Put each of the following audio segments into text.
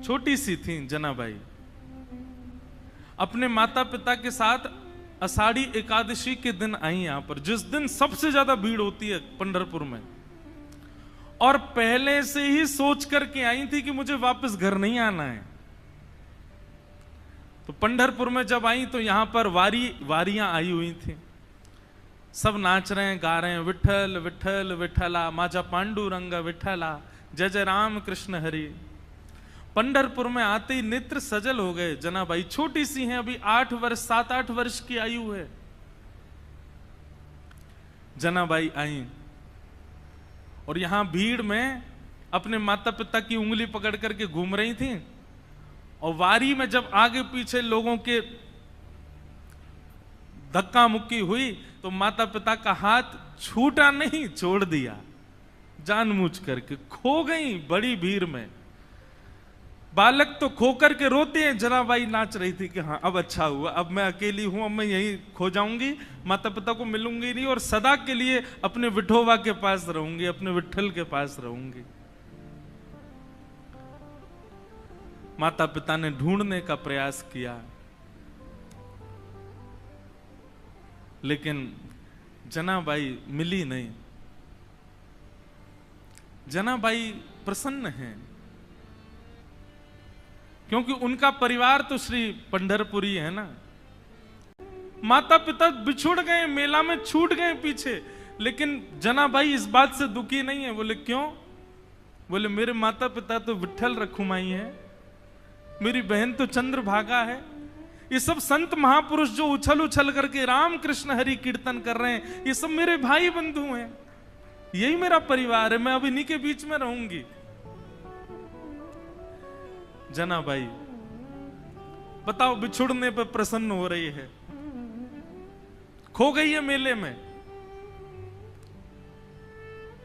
छोटी सी थी जनाबाई, अपने माता पिता के साथ आषाढ़ी एकादशी के दिन आई यहां पर, जिस दिन सबसे ज्यादा भीड़ होती है पंढरपुर में, और पहले से ही सोच करके आई थी कि मुझे वापस घर नहीं आना है। तो पंढरपुर में जब आई तो यहां पर वारियां आई हुई थी, सब नाच रहे हैं, गा रहे हैं, विठल विठल विठला, माजा पांडुरंग विठला, जय जय राम कृष्ण हरि। पंढरपुर में आते ही नेत्र सजल हो गए। जनाबाई छोटी सी हैं, अभी 7-8 वर्ष की आयु है। जनाबाई आई और यहां भीड़ में अपने माता पिता की उंगली पकड़ करके घूम रही थी, और वारी में जब आगे पीछे लोगों के धक्का मुक्की हुई तो माता पिता का हाथ छूटा नहीं, छोड़ दिया जानबूझ करके, खो गई बड़ी भीड़ में। बालक तो खो करके रोते हैं, जनाबाई नाच रही थी कि हाँ अब अच्छा हुआ, अब मैं अकेली हूं, अब मैं यहीं खो जाऊंगी, माता पिता को मिलूंगी नहीं, और सदा के लिए अपने विठोबा के पास रहूंगी, अपने विठल के पास रहूंगी। माता पिता ने ढूंढने का प्रयास किया, लेकिन जनाबाई मिली नहीं। जनाबाई प्रसन्न हैं, क्योंकि उनका परिवार तो श्री पंढरपुरी है ना। माता पिता बिछुड़ गए, मेला में छूट गए पीछे, लेकिन जनाबाई इस बात से दुखी नहीं है। बोले क्यों? बोले मेरे माता पिता तो विठल रखुमाई है, मेरी बहन तो चंद्रभागा है, ये सब संत महापुरुष जो उछल उछल करके राम कृष्ण हरि कीर्तन कर रहे हैं, ये सब मेरे भाई बंधु हैं, यही मेरा परिवार है, मैं अब इन्हीं के बीच में रहूंगी। जनाबाई बताओ, बिछुड़ने पर प्रसन्न हो रही है, खो गई है मेले में,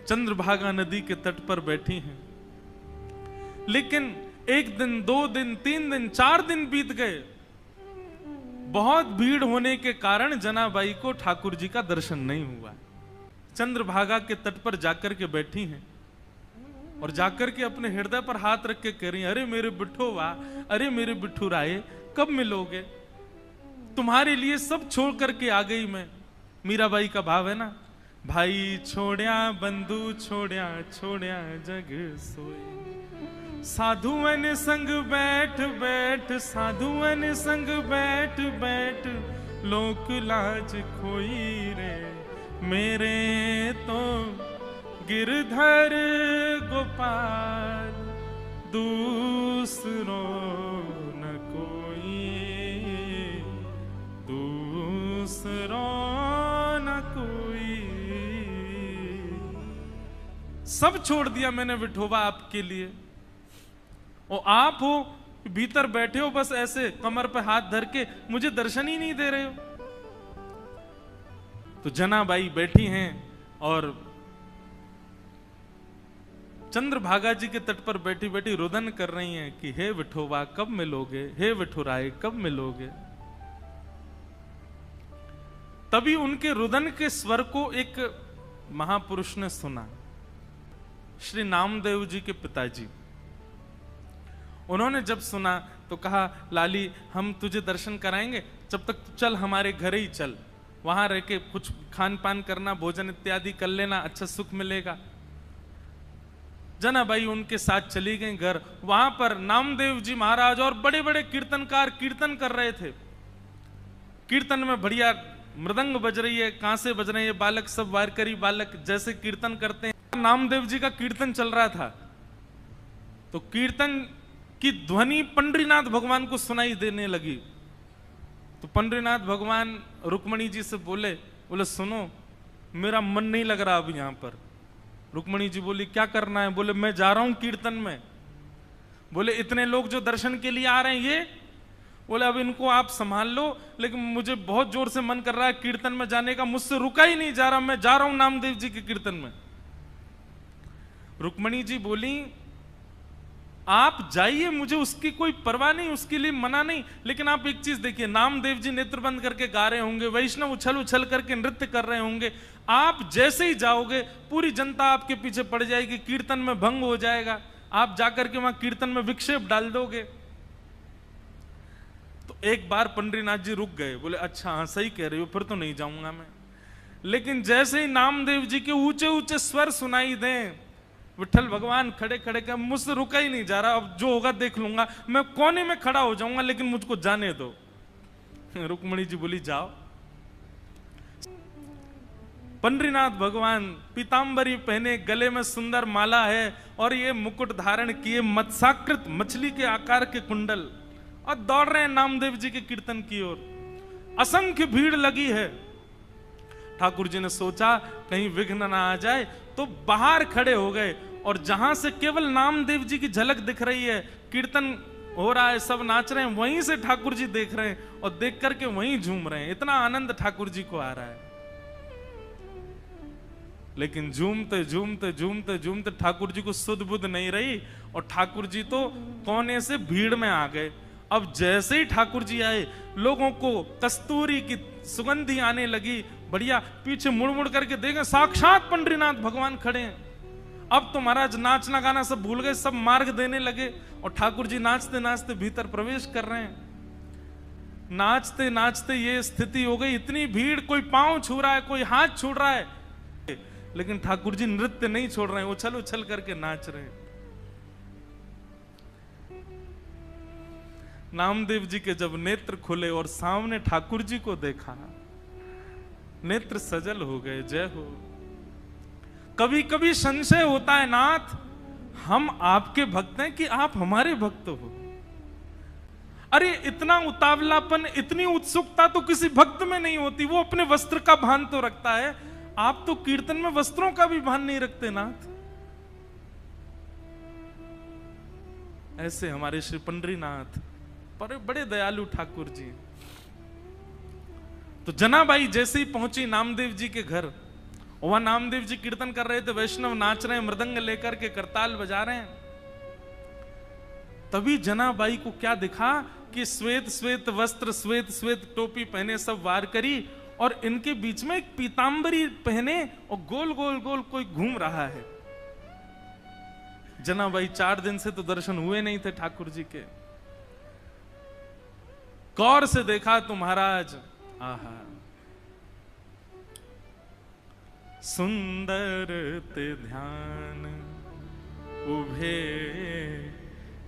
चंद्रभागा नदी के तट पर बैठी हैं। लेकिन 1 दिन 2 दिन 3 दिन 4 दिन बीत गए, बहुत भीड़ होने के कारण जनाबाई को ठाकुर जी का दर्शन नहीं हुआ। चंद्रभागा के तट पर जाकर के बैठी हैं और जाकर के अपने हृदय पर हाथ रख के कह रही, अरे मेरे बिठोवा, अरे मेरे बिठू राय, कब मिलोगे? तुम्हारे लिए सब छोड़ करके आ गई मैं। मीराबाई का भाव है ना, भाई छोड़या बंधु छोड़या, छोड़या जग सोए, साधुअन संग बैठ बैठ, साधुअन संग बैठ बैठ, लोक लाज खोई रे, मेरे तो गिरधर गोपाल दूसरो न कोई, दूसरो न कोई। सब छोड़ दिया मैंने विठोबा आपके लिए, और आप हो भीतर बैठे हो बस ऐसे कमर पे हाथ धर के, मुझे दर्शन ही नहीं दे रहे हो। तो जनाबाई बैठी हैं और चंद्रभागा जी के तट पर बैठी बैठी रुदन कर रही हैं कि हे विठोबा कब मिलोगे, हे विठुराय कब मिलोगे। तभी उनके रुदन के स्वर को एक महापुरुष ने सुना, श्री नामदेव जी के पिताजी। उन्होंने जब सुना तो कहा, लाली हम तुझे दर्शन कराएंगे, जब तक चल हमारे घर ही चल, वहां रह के कुछ खान पान करना, भोजन इत्यादि कर लेना, अच्छा सुख मिलेगा। जनाबाई उनके साथ चली गई घर। वहां पर नामदेव जी महाराज और बड़े बड़े कीर्तनकार कीर्तन कर रहे थे। कीर्तन में बढ़िया मृदंग बज रही है, कांसे बज रहे हैं, बालक सब वारकरी बालक जैसे कीर्तन करते हैं। नामदेव जी का कीर्तन चल रहा था, तो कीर्तन की ध्वनि पंडरीनाथ भगवान को सुनाई देने लगी। तो पंडरीनाथ भगवान रुक्मणी जी से बोले सुनो मेरा मन नहीं लग रहा अब यहां पर। रुक्मणी जी बोली क्या करना है? बोले मैं जा रहा हूं कीर्तन में। बोले इतने लोग जो दर्शन के लिए आ रहे हैं ये? बोले अब इनको आप संभाल लो, लेकिन मुझे बहुत जोर से मन कर रहा है कीर्तन में जाने का, मुझसे रुका ही नहीं जा रहा, मैं जा रहा हूं नामदेव जी के कीर्तन में। रुक्मणी जी बोली आप जाइए, मुझे उसकी कोई परवाह नहीं, उसके लिए मना नहीं, लेकिन आप एक चीज देखिए, नामदेव जी नेत्र बंद करके गा रहे होंगे, वैष्णव उछल उछल करके नृत्य कर रहे होंगे, आप जैसे ही जाओगे पूरी जनता आपके पीछे पड़ जाएगी, कीर्तन में भंग हो जाएगा, आप जाकर के वहां कीर्तन में विक्षेप डाल दोगे। तो एक बार पंडरीनाथ जी रुक गए, बोले अच्छा हाँ सही कह रही हो, फिर तो नहीं जाऊंगा मैं। लेकिन जैसे ही नामदेव जी के ऊंचे ऊंचे स्वर सुनाई दें, विठ्ठल भगवान खड़े खड़े कर, मुझसे रुका ही नहीं जा रहा, अब जो होगा देख लूंगा, मैं कोने में खड़ा हो जाऊंगा लेकिन मुझको जाने दो। रुक्मणी जी बोली जाओ। पंडरीनाथ भगवान पीतांबरी पहने, गले में सुंदर माला है और ये मुकुट धारण किए, मत्स्याकृत मछली के आकार के कुंडल, और दौड़ रहे हैं नामदेव जी के कीर्तन की ओर। असंख्य भीड़ लगी है। ठाकुर जी ने सोचा कहीं विघ्न ना आ जाए, तो बाहर खड़े हो गए और जहां से केवल नामदेव जी की झलक दिख रही है, कीर्तन हो रहा है, सब नाच रहे हैं, वहीं से ठाकुर जी देख रहे हैं और देख करके वहीं झूम रहे हैं। इतना आनंद ठाकुर जी को आ रहा है। लेकिन झूमते झूमते झूमते झूमते ठाकुर जी को सुध बुध नहीं रही और ठाकुर जी तो कोने से भीड़ में आ गए। अब जैसे ही ठाकुर जी आए, लोगों को कस्तूरी की सुगंधी आने लगी, बढ़िया। पीछे मुड़ मुड़ करके देखें, साक्षात पंडरीनाथ भगवान खड़े हैं। अब तो महाराज नाचना गाना सब भूल गए, सब मार्ग देने लगे और ठाकुर जी नाचते नाचते भीतर प्रवेश कर रहे हैं। नाचते नाचते ये स्थिति हो गई, इतनी भीड़, कोई पांव छू रहा है, कोई हाथ छू रहा है, लेकिन ठाकुर जी नृत्य नहीं छोड़ रहे हैं, उछल उछल करके नाच रहे हैं। नामदेव जी के जब नेत्र खुले और सामने ठाकुर जी को देखा, नेत्र सजल हो गए। जय हो। कभी कभी संशय होता है नाथ, हम आपके भक्त हैं कि आप हमारे भक्त हो। अरे इतना उतावलापन, इतनी उत्सुकता तो किसी भक्त में नहीं होती। वो अपने वस्त्र का भान तो रखता है, आप तो कीर्तन में वस्त्रों का भी भान नहीं रखते नाथ। ऐसे हमारे श्री पंडरीनाथ बड़े दयालु ठाकुर जी। तो जनाबाई जैसे ही पहुंची नामदेव जी के घर, वहां नामदेव जी कीर्तन कर रहे थे, वैष्णव नाच रहे हैं, मृदंग लेकर के करताल बजा रहे हैं। तभी जनाबाई को क्या दिखा कि श्वेत श्वेत वस्त्र, श्वेत श्वेत टोपी पहने, सब वार करी, और इनके बीच में एक पीतांबरी पहने और गोल गोल गोल कोई घूम रहा है। जनाबाई 4 दिन से तो दर्शन हुए नहीं थे ठाकुर जी के। गौर से देखा तो महाराज, आहा, सुंदर ते ध्यान उभे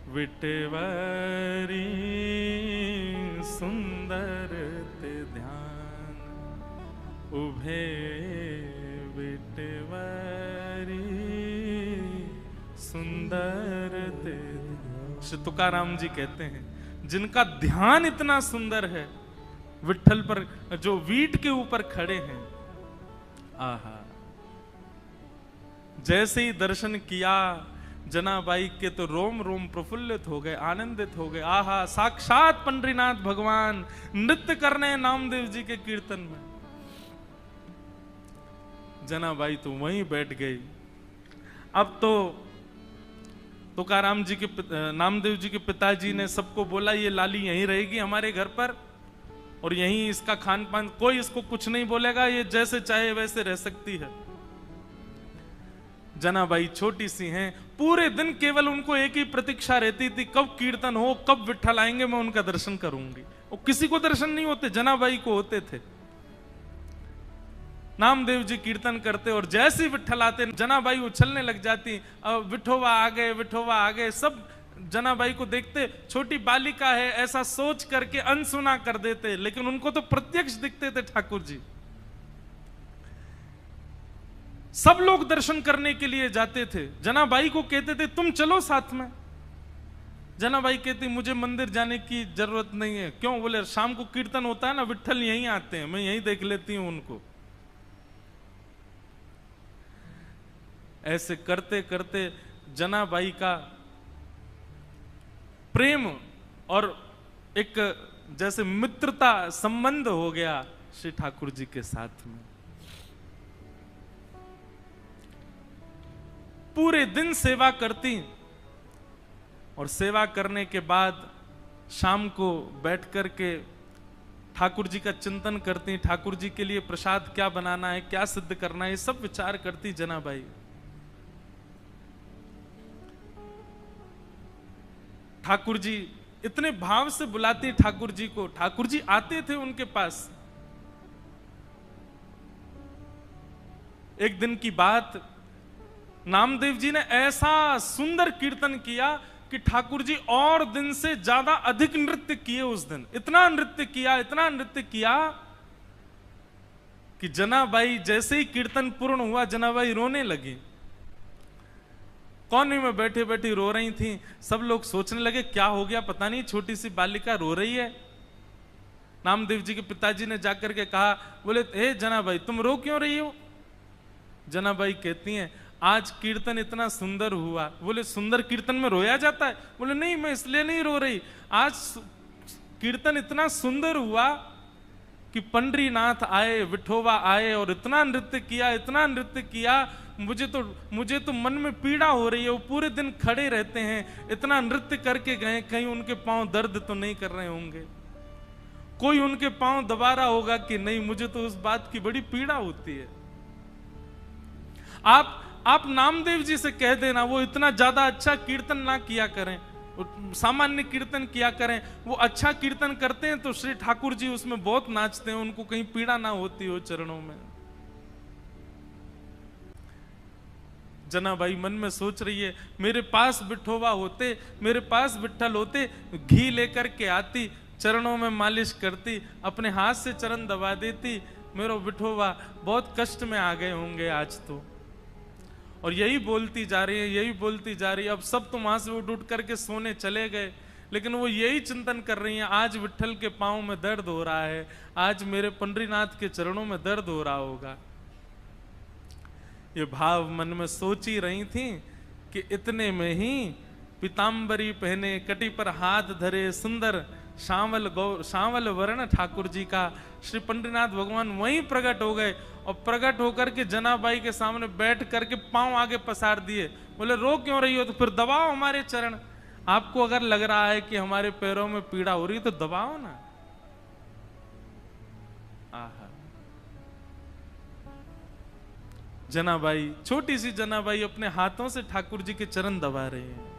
विटवारी, सुंदर ते ध्यान उभे विटवारी, सुंदर ते। श्री तुकाराम जी कहते हैं, जिनका ध्यान इतना सुंदर है विठ्ठल पर, जो वीट के ऊपर खड़े हैं, आहा। जैसे ही दर्शन किया जनाबाई के, तो रोम रोम प्रफुल्लित हो गए, आनंदित हो गए। आहा, साक्षात पंडरीनाथ भगवान नृत्य कर रहे हैं नामदेव जी के कीर्तन में। जनाबाई तो वहीं बैठ गई। अब तो तुकाराम जी के, नामदेव जी के पिताजी ने सबको बोला, ये लाली यहीं रहेगी हमारे घर पर और यहीं इसका खान पान, कोई इसको कुछ नहीं बोलेगा, ये जैसे चाहे वैसे रह सकती है। जनाबाई छोटी सी हैं, पूरे दिन केवल उनको एक ही प्रतीक्षा रहती थी, कब कीर्तन हो, कब विठ्ठल आएंगे, मैं उनका दर्शन करूंगी। और किसी को दर्शन नहीं होते, जनाबाई को होते थे। नामदेव जी कीर्तन करते और जैसे ही विठ्ठल आते, जनाबाई उछलने लग जाती, अब विठोबा आ गए, विठोबा आ गए। सब जनाबाई को देखते, छोटी बालिका है ऐसा सोच करके अनसुना कर देते, लेकिन उनको तो प्रत्यक्ष दिखते थे ठाकुर जी। सब लोग दर्शन करने के लिए जाते थे। जनाबाई को कहते थे तुम चलो साथ में। जनाबाई कहती मुझे मंदिर जाने की जरूरत नहीं है। क्यों? बोले शाम को कीर्तन होता है ना, विठ्ठल यहीं आते हैं, मैं यहीं देख लेती हूं उनको। ऐसे करते करते जनाबाई का प्रेम और एक जैसे मित्रता संबंध हो गया श्री ठाकुर जी के साथ में। पूरे दिन सेवा करती और सेवा करने के बाद शाम को बैठ करके ठाकुर जी का चिंतन करती, ठाकुर जी के लिए प्रसाद क्या बनाना है, क्या सिद्ध करना है, ये सब विचार करती जनाबाई। ठाकुर जी इतने भाव से बुलाते ठाकुर जी को, ठाकुर जी आते थे उनके पास। एक दिन की बात, नामदेव जी ने ऐसा सुंदर कीर्तन किया कि ठाकुर जी और दिन से ज्यादा अधिक नृत्य किए उस दिन। इतना नृत्य किया, इतना नृत्य किया कि जनाबाई जैसे ही कीर्तन पूर्ण हुआ, जनाबाई रोने लगी। कोने में बैठे बैठी रो रही थी। सब लोग सोचने लगे क्या हो गया, पता नहीं छोटी सी बालिका रो रही है। नामदेव जी के पिताजी ने जाकर के कहा, बोले हे जनाबाई तुम रो क्यों रही हो? जनाबाई कहती हैं आज कीर्तन इतना सुंदर हुआ। बोले सुंदर कीर्तन में रोया जाता है? बोले नहीं, मैं इसलिए नहीं रो रही, आज कीर्तन इतना सुंदर हुआ कि पंडरीनाथ आए, विठोबा आए और इतना नृत्य किया, इतना नृत्य किया, मुझे तो मन में पीड़ा हो रही है। वो पूरे दिन खड़े रहते हैं, इतना नृत्य करके गए, कहीं उनके पांव दर्द तो नहीं कर रहे होंगे, कोई उनके पांव दबा रहा होगा कि नहीं? मुझे तो उस बात की बड़ी पीड़ा होती है। आप नामदेव जी से कह देना वो इतना ज्यादा अच्छा कीर्तन ना किया करें, सामान्य कीर्तन किया करें। वो अच्छा कीर्तन करते हैं तो श्री ठाकुर जी उसमें बहुत नाचते हैं, उनको कहीं पीड़ा ना होती हो चरणों में। जनाबाई मन में सोच रही है मेरे पास विठोबा होते, मेरे पास विठ्ठल होते, घी लेकर के आती, चरणों में मालिश करती, अपने हाथ से चरण दबा देती, मेरा विठोबा बहुत कष्ट में आ गए होंगे आज तो। और यही बोलती जा रही है, यही बोलती जा रही है। अब सब तो वहां से उठ करके सोने चले गए, लेकिन वो यही चिंतन कर रही है आज विठ्ठल के पांव में दर्द हो रहा है, आज मेरे पंडरीनाथ के चरणों में दर्द हो रहा होगा। ये भाव मन में सोच ही रही थी कि इतने में ही पीताम्बरी पहने, कटी पर हाथ धरे, सुंदर सांवल वर्ण ठाकुर जी का श्री पंडरीनाथ भगवान वहीं प्रकट हो गए। और प्रकट होकर के जनाबाई के सामने बैठ करके पांव आगे पसार दिए। बोले रो क्यों रही हो? तो फिर दबाओ हमारे चरण। आपको अगर लग रहा है कि हमारे पैरों में पीड़ा हो रही है तो दबाओ ना। आहा, जनाबाई, छोटी सी जनाबाई अपने हाथों से ठाकुर जी के चरण दबा रही है।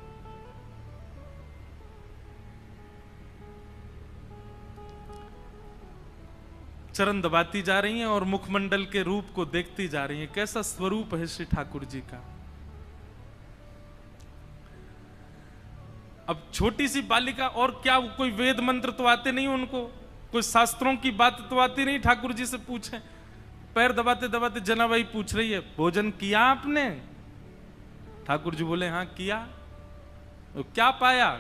चरण दबाती जा रही हैं और मुखमंडल के रूप को देखती जा रही हैं, कैसा स्वरूप है श्री ठाकुर जी का। अब छोटी सी बालिका, और क्या कोई वेद मंत्र तो आते नहीं उनको, कोई शास्त्रों की बात तो आती नहीं, ठाकुर जी से पूछें। पैर दबाते दबाते जनाबाई पूछ रही है भोजन किया आपने? ठाकुर जी बोले हाँ किया। तो क्या पाया?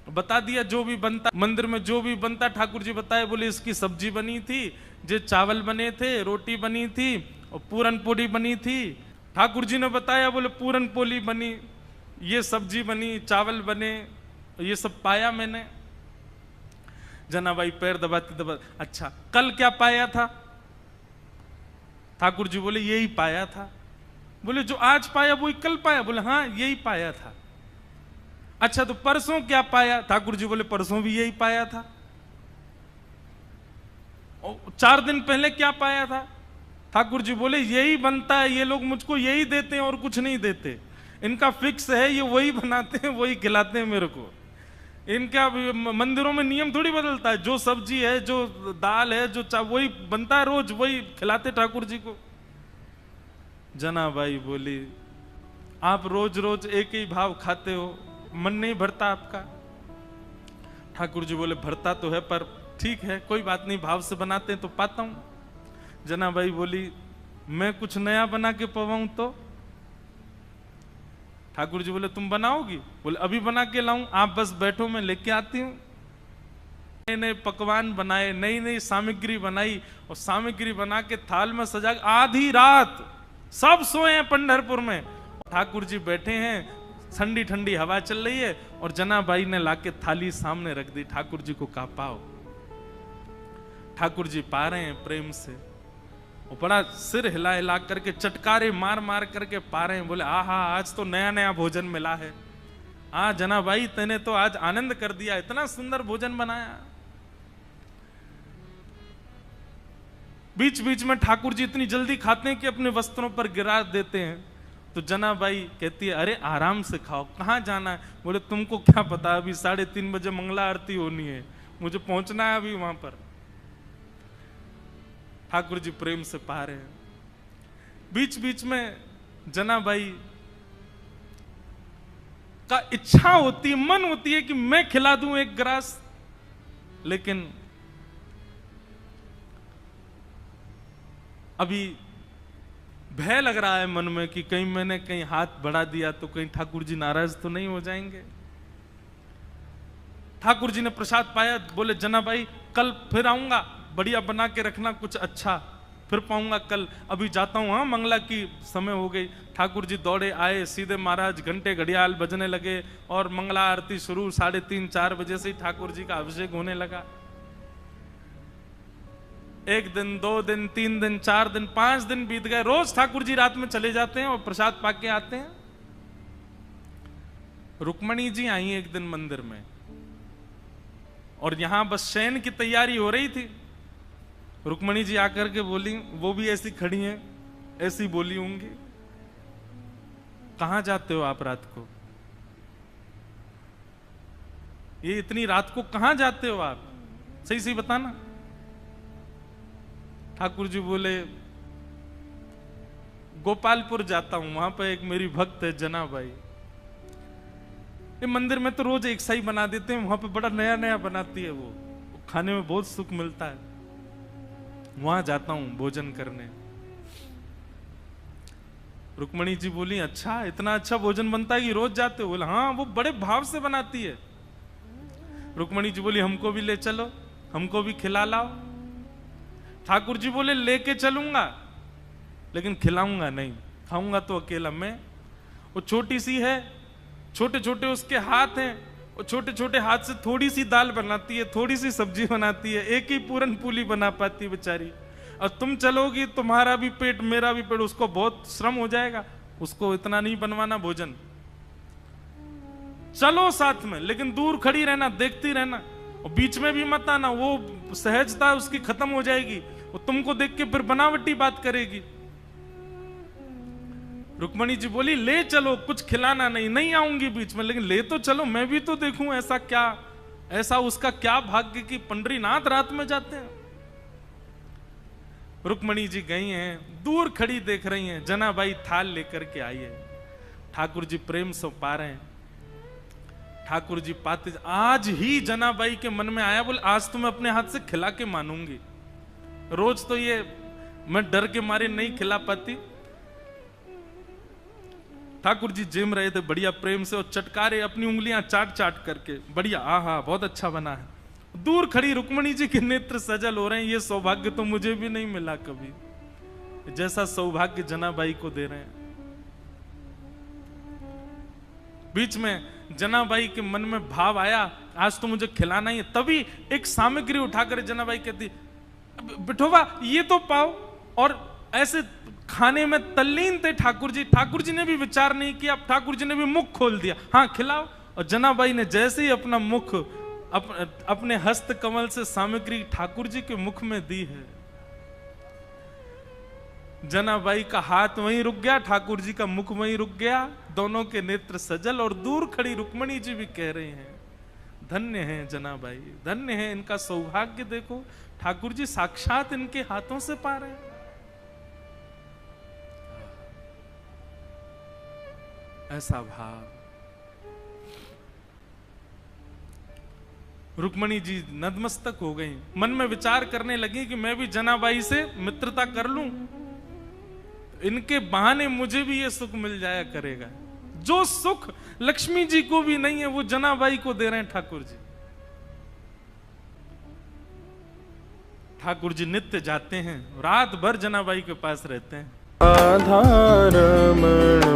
बता दिया जो भी बनता मंदिर में, जो भी बनता ठाकुर जी बताए। बोले इसकी सब्जी बनी थी, जे चावल बने थे, रोटी बनी थी और पूरन पोली बनी थी। ठाकुर जी ने बताया, बोले पूरन पोली बनी, ये सब्जी बनी, चावल बने, ये सब पाया मैंने। जनाबाई पैर दबाते दबाते, अच्छा कल क्या पाया था? ठाकुर जी बोले यही पाया था। बोले जो आज पाया वही कल पाया? बोले हाँ यही पाया था। अच्छा तो परसों क्या पाया? ठाकुर जी बोले परसों भी यही पाया था। और 4 दिन पहले क्या पाया था? ठाकुर जी बोले यही बनता है, ये लोग मुझको यही देते हैं और कुछ नहीं देते, इनका फिक्स है, ये वही बनाते हैं वही खिलाते हैं मेरे को। इनका मंदिरों में नियम थोड़ी बदलता है, जो सब्जी है, जो दाल है, जो वही बनता है, रोज वही खिलाते ठाकुर जी को। जनाबाई बोली आप रोज रोज एक ही भाव खाते हो, मन नहीं भरता आपका? ठाकुर जी बोले भरता तो है, पर ठीक है कोई बात नहीं, भाव से बनाते हैं तो पाता हूं। जनाबाई बोली मैं कुछ नया बना के पवाऊं तो? ठाकुर जी बोले तुम बनाओगी? बोले अभी बना के लाऊं, आप बस बैठो मैं लेके आती हूं। नए नए पकवान बनाए, नई नई सामग्री बनाई और सामग्री बना के थाल में सजा, आधी रात सब सोए हैं पंढरपुर में, ठाकुर जी बैठे हैं, ठंडी ठंडी हवा चल रही है और जनाबाई ने लाके थाली सामने रख दी। ठाकुर जी को कहा पाओ। ठाकुर जी पा रहे हैं प्रेम से, वो बड़ा सिर हिला हिला करके, चटकारे मार मार करके पा रहे हैं। बोले आहा आज तो नया नया भोजन मिला है। हाँ जनाबाई तेने तो आज आनंद कर दिया, इतना सुंदर भोजन बनाया। बीच बीच में ठाकुर जी इतनी जल्दी खाते हैं कि अपने वस्त्रों पर गिरा देते हैं तो जनाबाई कहती है अरे आराम से खाओ, कहाँ जाना है? बोले तुमको क्या पता, अभी 3:30 बजे मंगला आरती होनी है, मुझे पहुंचना है अभी वहां पर। ठाकुर जी प्रेम से पा रहे हैं। बीच बीच में जनाबाई का इच्छा होती है, मन होती है कि मैं खिला दूं एक ग्रास, लेकिन अभी भय लग रहा है मन में कि कहीं मैंने कहीं हाथ बढ़ा दिया तो कहीं ठाकुर जी नाराज तो नहीं हो जाएंगे। ठाकुर जी ने प्रसाद पाया, बोले जनाबाई कल फिर आऊंगा, बढ़िया बना के रखना कुछ अच्छा, फिर पाऊंगा कल, अभी जाता हूं, हाँ मंगला की समय हो गई। ठाकुर जी दौड़े आए, सीधे महाराज घंटे घड़ियाल बजने लगे और मंगला आरती शुरू। 3:30-4 बजे से ही ठाकुर जी का अभिषेक होने लगा। 1 दिन 2 दिन 3 दिन 4 दिन 5 दिन बीत गए। रोज ठाकुर जी रात में चले जाते हैं और प्रसाद पाके आते हैं। रुक्मणी जी आई एक दिन मंदिर में और यहां बस शयन की तैयारी हो रही थी। रुक्मणी जी आकर के बोली, वो भी ऐसी खड़ी हैं, ऐसी बोली होंगी, कहां जाते हो आप रात को? ये इतनी रात को कहां जाते हो आप, सही सही बताना। ठाकुर जी बोले गोपालपुर जाता हूं, वहां पर एक मेरी भक्त है जनाबाई, ये मंदिर में तो रोज एक सही बना देते हैं, वहां पे बड़ा नया नया बनाती है, वो खाने में बहुत सुख मिलता है, वहां जाता हूं भोजन करने। रुक्मणी जी बोली अच्छा, इतना अच्छा भोजन बनता है कि रोज जाते हो? बोले हाँ, वो बड़े भाव से बनाती है। रुक्मणी जी बोली हमको भी ले चलो, हमको भी खिला लाओ। ठाकुर जी बोले लेके चलूंगा लेकिन खिलाऊंगा नहीं, खाऊंगा तो अकेला मैं। वो छोटी सी है, छोटे छोटे उसके हाथ हैं, वो छोटे छोटे हाथ से थोड़ी सी दाल बनाती है, थोड़ी सी सब्जी बनाती है, एक ही पूरन पूली बना पाती है बेचारी। और तुम चलोगी तुम्हारा भी पेट मेरा भी पेट, उसको बहुत श्रम हो जाएगा, उसको इतना नहीं बनवाना भोजन। चलो साथ में, लेकिन दूर खड़ी रहना, देखती रहना, और बीच में भी मत आना, वो सहजता उसकी खत्म हो जाएगी, वो तुमको देख के फिर बनावटी बात करेगी। रुक्मणी जी बोली ले चलो, कुछ खिलाना नहीं, नहीं आऊंगी बीच में, लेकिन ले तो चलो, मैं भी तो देखूं ऐसा क्या, ऐसा उसका क्या भाग्य कि पंडरीनाथ रात में जाते हैं। रुक्मणी जी गई हैं, दूर खड़ी देख रही हैं, जनाबाई थाल लेकर के आई है। ठाकुर जी प्रेम से पा रहे हैं। ठाकुर जी पाते, आज ही जनाबाई के मन में आया, बोले आज तो मैं अपने हाथ से खिला के मानूंगी, रोज तो ये मैं डर के मारे नहीं खिला पाती। ठाकुर जी जिम रहे थे बढ़िया प्रेम से, और चटकारे अपनी उंगलियां चाट चाट करके, बढ़िया आहा बहुत अच्छा बना है। दूर खड़ी रुक्मणी जी के नेत्र सजल हो रहे हैं, ये सौभाग्य तो मुझे भी नहीं मिला कभी, जैसा सौभाग्य जनाबाई को दे रहे हैं। बीच में जनाबाई के मन में भाव आया आज तो मुझे खिलाना ही है, तभी एक सामग्री उठाकर जनाबाई कहती बिठोबा ये तो पाओ, और ऐसे खाने में तल्लीन थे ठाकुर जी। ठाकुर जी ने भी विचार नहीं किया, ठाकुर जी ने भी मुख खोल दिया, हाँ खिलाओ। और जनाबाई ने जैसे ही अपना मुख अपने हस्त कमल से सामग्री ठाकुर जी के मुख में दी है, जनाबाई का हाथ वहीं रुक गया, ठाकुर जी का मुख वहीं रुक गया, दोनों के नेत्र सजल। और दूर खड़ी रुक्मणी जी भी कह रहे हैं धन्य है जनाबाई, धन्य है, इनका सौभाग्य देखो, ठाकुर जी साक्षात इनके हाथों से पा रहे हैं। ऐसा भाव। रुक्मणी जी नतमस्तक हो गई, मन में विचार करने लगी कि मैं भी जनाबाई से मित्रता कर लूं, इनके बहाने मुझे भी ये सुख मिल जाया करेगा। जो सुख लक्ष्मी जी को भी नहीं है वो जनाबाई को दे रहे हैं ठाकुर जी। ठाकुर जी नित्य जाते हैं, रात भर जनाबाई के पास रहते हैं। आधारमण